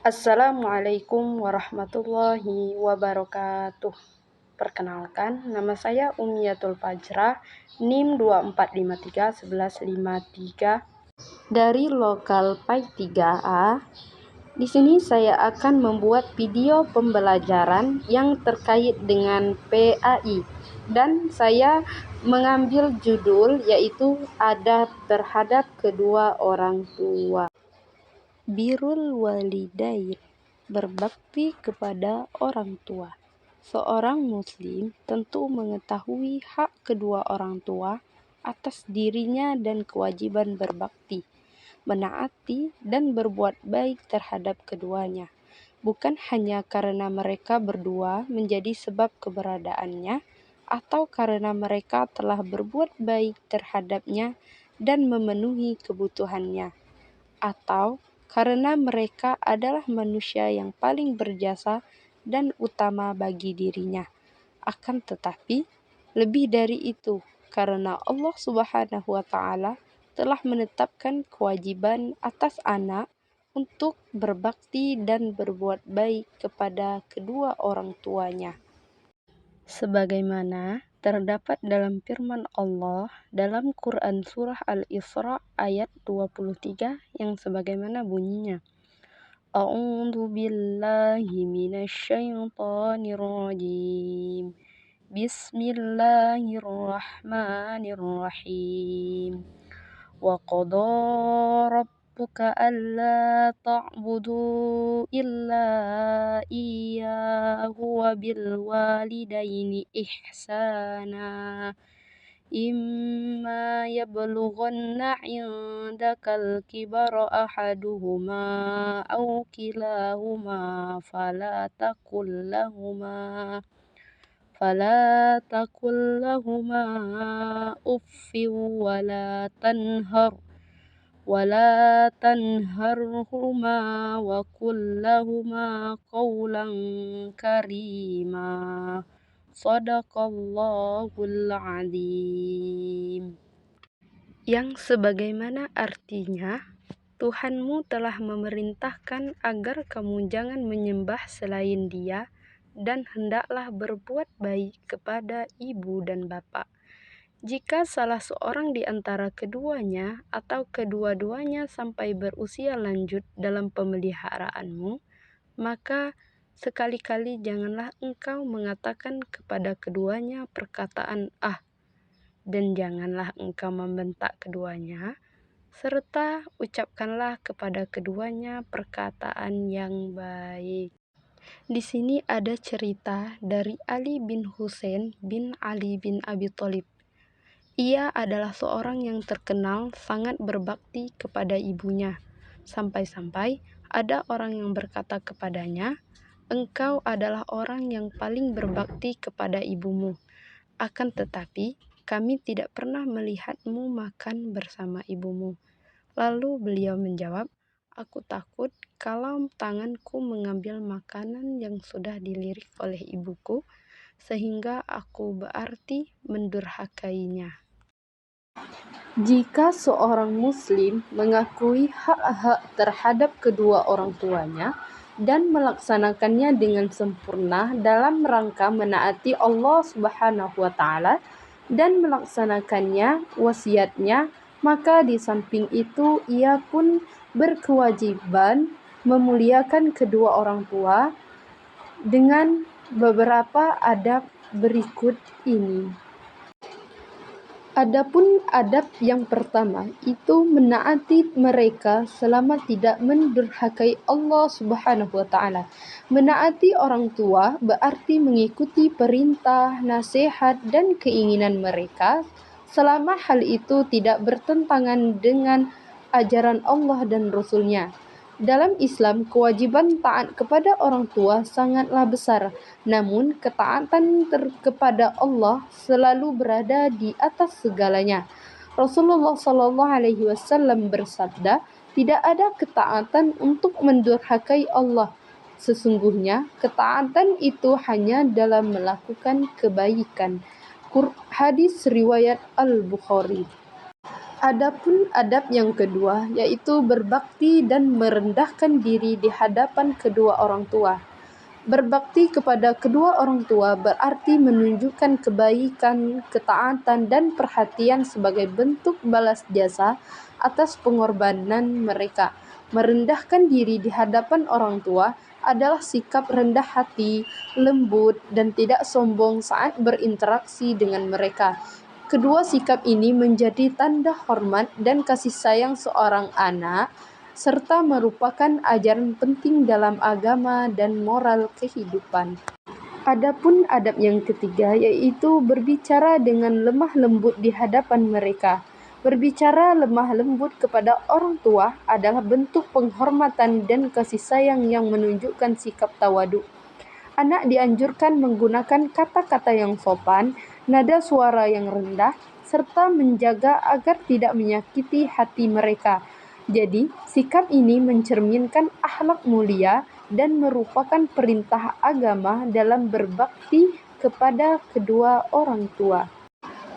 Assalamualaikum warahmatullahi wabarakatuh. Perkenalkan, nama saya Umiyatul Fajrah, NIM 24531153 dari lokal PAI 3A. Di sini saya akan membuat video pembelajaran yang terkait dengan PAI dan saya mengambil judul yaitu adab terhadap kedua orang tua. Birrul walidain, berbakti kepada orang tua. Seorang muslim tentu mengetahui hak kedua orang tua atas dirinya dan kewajiban berbakti, menaati dan berbuat baik terhadap keduanya, bukan hanya karena mereka berdua menjadi sebab keberadaannya atau karena mereka telah berbuat baik terhadapnya dan memenuhi kebutuhannya, atau karena mereka adalah manusia yang paling berjasa dan utama bagi dirinya. Akan tetapi, lebih dari itu, karena Allah Subhanahu wa Ta'ala telah menetapkan kewajiban atas anak untuk berbakti dan berbuat baik kepada kedua orang tuanya. Sebagaimana terdapat dalam firman Allah dalam Quran Surah Al-Isra ayat 23 yang sebagaimana bunyinya. A'udzu billahi minasyaitonir rajim. Bismillahirrahmanirrahim. Wa qadara rabbuka alla ta'budu illa iyyahu wa bil walidaini ihsana. Imma yablughanna 'indakal kibara ahaduhuma aw kilahuma fala taqul lahuma uffin wala tanharhuma wa qul lahuma qawlan karima. Shadaqallahul azim. Yang sebagaimana artinya, Tuhanmu telah memerintahkan agar kamu jangan menyembah selain Dia dan hendaklah berbuat baik kepada ibu dan bapa. Jika salah seorang di antara keduanya atau kedua-duanya sampai berusia lanjut dalam pemeliharaanmu, maka sekali-kali janganlah engkau mengatakan kepada keduanya perkataan "ah", dan janganlah engkau membentak keduanya, serta ucapkanlah kepada keduanya perkataan yang baik. Di sini ada cerita dari Ali bin Husain bin Ali bin Abi Thalib. Ia adalah seorang yang terkenal sangat berbakti kepada ibunya, sampai-sampai ada orang yang berkata kepadanya, "Engkau adalah orang yang paling berbakti kepada ibumu. Akan tetapi, kami tidak pernah melihatmu makan bersama ibumu." Lalu beliau menjawab, "Aku takut kalau tanganku mengambil makanan yang sudah dilirik oleh ibuku, sehingga aku berarti mendurhakainya." Jika seorang muslim mengakui hak-hak terhadap kedua orang tuanya dan melaksanakannya dengan sempurna dalam rangka menaati Allah Subhanahu wa Ta'ala dan melaksanakannya wasiatnya, maka di samping itu ia pun berkewajiban memuliakan kedua orang tua dengan beberapa adab berikut ini. Adapun adab yang pertama itu menaati mereka selama tidak mendurhakai Allah Subhanahu wa Ta'ala. Menaati orang tua berarti mengikuti perintah, nasihat, dan keinginan mereka selama hal itu tidak bertentangan dengan ajaran Allah dan Rasul-Nya. Dalam Islam, kewajiban taat kepada orang tua sangatlah besar. Namun, ketaatan kepada Allah selalu berada di atas segalanya. Rasulullah SAW bersabda, "Tidak ada ketaatan untuk mendurhakai Allah. Sesungguhnya, ketaatan itu hanya dalam melakukan kebaikan." Hadis riwayat Al-Bukhari. Adapun adab yang kedua, yaitu berbakti dan merendahkan diri di hadapan kedua orang tua. Berbakti kepada kedua orang tua berarti menunjukkan kebaikan, ketaatan, dan perhatian sebagai bentuk balas jasa atas pengorbanan mereka. Merendahkan diri di hadapan orang tua adalah sikap rendah hati, lembut, dan tidak sombong saat berinteraksi dengan mereka. Kedua sikap ini menjadi tanda hormat dan kasih sayang seorang anak, serta merupakan ajaran penting dalam agama dan moral kehidupan. Adapun adab yang ketiga yaitu berbicara dengan lemah lembut di hadapan mereka. Berbicara lemah lembut kepada orang tua adalah bentuk penghormatan dan kasih sayang yang menunjukkan sikap tawadhu. Anak dianjurkan menggunakan kata-kata yang sopan, nada suara yang rendah, serta menjaga agar tidak menyakiti hati mereka. Jadi, sikap ini mencerminkan akhlak mulia dan merupakan perintah agama dalam berbakti kepada kedua orang tua.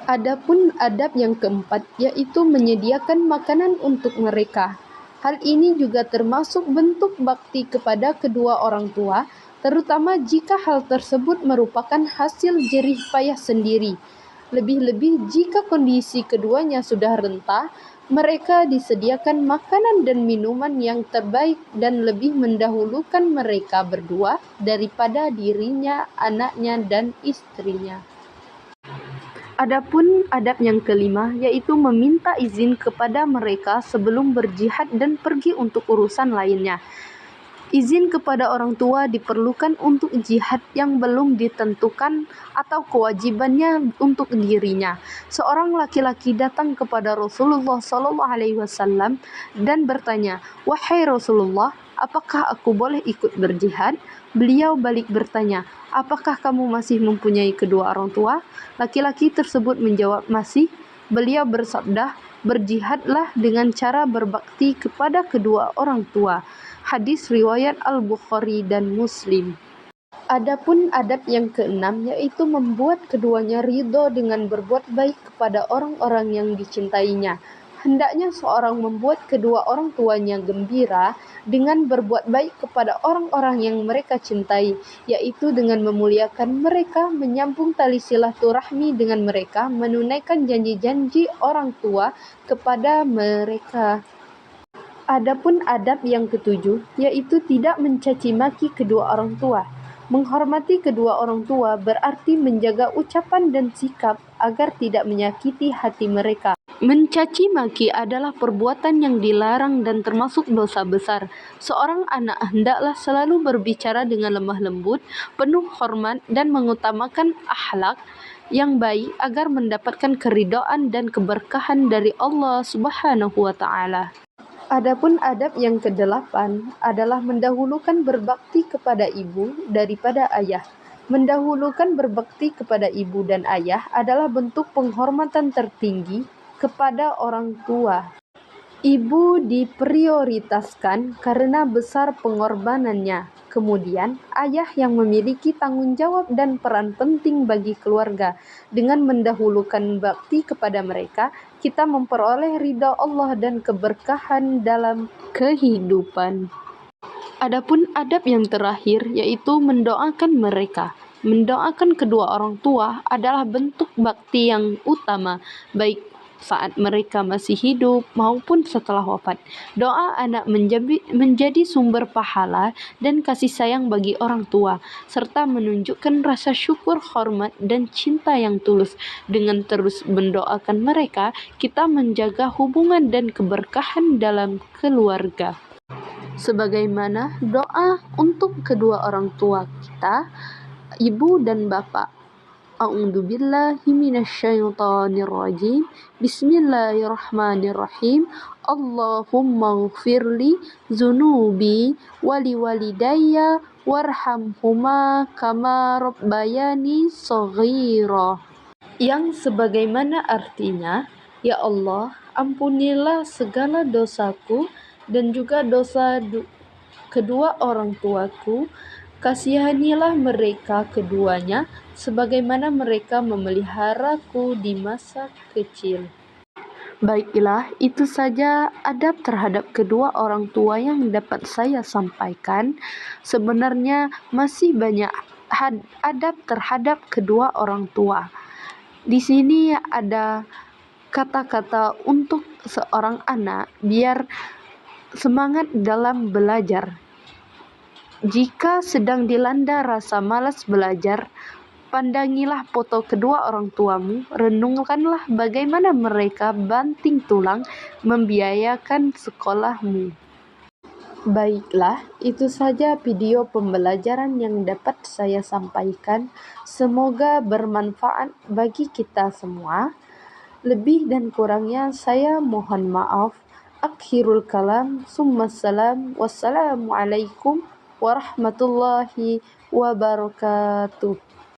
Adapun adab yang keempat yaitu menyediakan makanan untuk mereka. Hal ini juga termasuk bentuk bakti kepada kedua orang tua, terutama jika hal tersebut merupakan hasil jerih payah sendiri. Lebih-lebih jika kondisi keduanya sudah renta, mereka disediakan makanan dan minuman yang terbaik dan lebih mendahulukan mereka berdua daripada dirinya, anaknya, dan istrinya. Adapun adab yang kelima yaitu meminta izin kepada mereka sebelum berjihad dan pergi untuk urusan lainnya. Izin kepada orang tua diperlukan untuk jihad yang belum ditentukan atau kewajibannya untuk dirinya. Seorang laki-laki datang kepada Rasulullah SAW dan bertanya, "Wahai Rasulullah, apakah aku boleh ikut berjihad?" Beliau balik bertanya, "Apakah kamu masih mempunyai kedua orang tua?" Laki-laki tersebut menjawab, "Masih." Beliau bersabda, "Berjihadlah dengan cara berbakti kepada kedua orang tua." Hadis riwayat Al-Bukhari dan Muslim. Adapun adab yang keenam yaitu membuat keduanya ridho dengan berbuat baik kepada orang-orang yang dicintainya. Hendaknya seorang membuat kedua orang tuanya gembira dengan berbuat baik kepada orang-orang yang mereka cintai, yaitu dengan memuliakan mereka, menyambung tali silaturahmi dengan mereka, menunaikan janji-janji orang tua kepada mereka. Adapun adab yang ketujuh, yaitu tidak mencaci maki kedua orang tua. Menghormati kedua orang tua berarti menjaga ucapan dan sikap agar tidak menyakiti hati mereka. Mencaci maki adalah perbuatan yang dilarang dan termasuk dosa besar. Seorang anak hendaklah selalu berbicara dengan lemah lembut, penuh hormat, dan mengutamakan akhlak yang baik agar mendapatkan keridhaan dan keberkahan dari Allah Subhanahu wa Ta'ala. Adapun adab yang kedelapan adalah mendahulukan berbakti kepada ibu daripada ayah. Mendahulukan berbakti kepada ibu dan ayah adalah bentuk penghormatan tertinggi kepada orang tua. Ibu diprioritaskan karena besar pengorbanannya. Kemudian, ayah yang memiliki tanggung jawab dan peran penting bagi keluarga. Dengan mendahulukan bakti kepada mereka, kita memperoleh ridha Allah dan keberkahan dalam kehidupan. Adapun adab yang terakhir yaitu mendoakan mereka. Mendoakan kedua orang tua adalah bentuk bakti yang utama, baik saat mereka masih hidup maupun setelah wafat. Doa anak menjadi sumber pahala dan kasih sayang bagi orang tua, serta menunjukkan rasa syukur, hormat, dan cinta yang tulus. Dengan terus mendoakan mereka, kita menjaga hubungan dan keberkahan dalam keluarga. Sebagaimana doa untuk kedua orang tua kita, ibu dan bapak. A'udzubillahi minasyaitonirrajim. Bismillahirrahmanirrahim. Allahumma ghfirli zunubi wali walidayya warhamhuma kama rabbayani shaghira. Yang sebagaimana artinya, ya Allah, ampunilah segala dosaku dan juga dosa kedua orang tuaku. Kasihanilah mereka keduanya sebagaimana mereka memeliharaku di masa kecil. Baiklah, itu saja adab terhadap kedua orang tua yang dapat saya sampaikan. Sebenarnya masih banyak adab terhadap kedua orang tua. Di sini ada kata-kata untuk seorang anak biar semangat dalam belajar. Jika sedang dilanda rasa malas belajar, pandangilah foto kedua orang tuamu, renungkanlah bagaimana mereka banting tulang membiayakan sekolahmu. Baiklah, itu saja video pembelajaran yang dapat saya sampaikan. Semoga bermanfaat bagi kita semua. Lebih dan kurangnya saya mohon maaf. Akhirul kalam, summassalam, wassalamualaikum warahmatullahi wabarakatuh.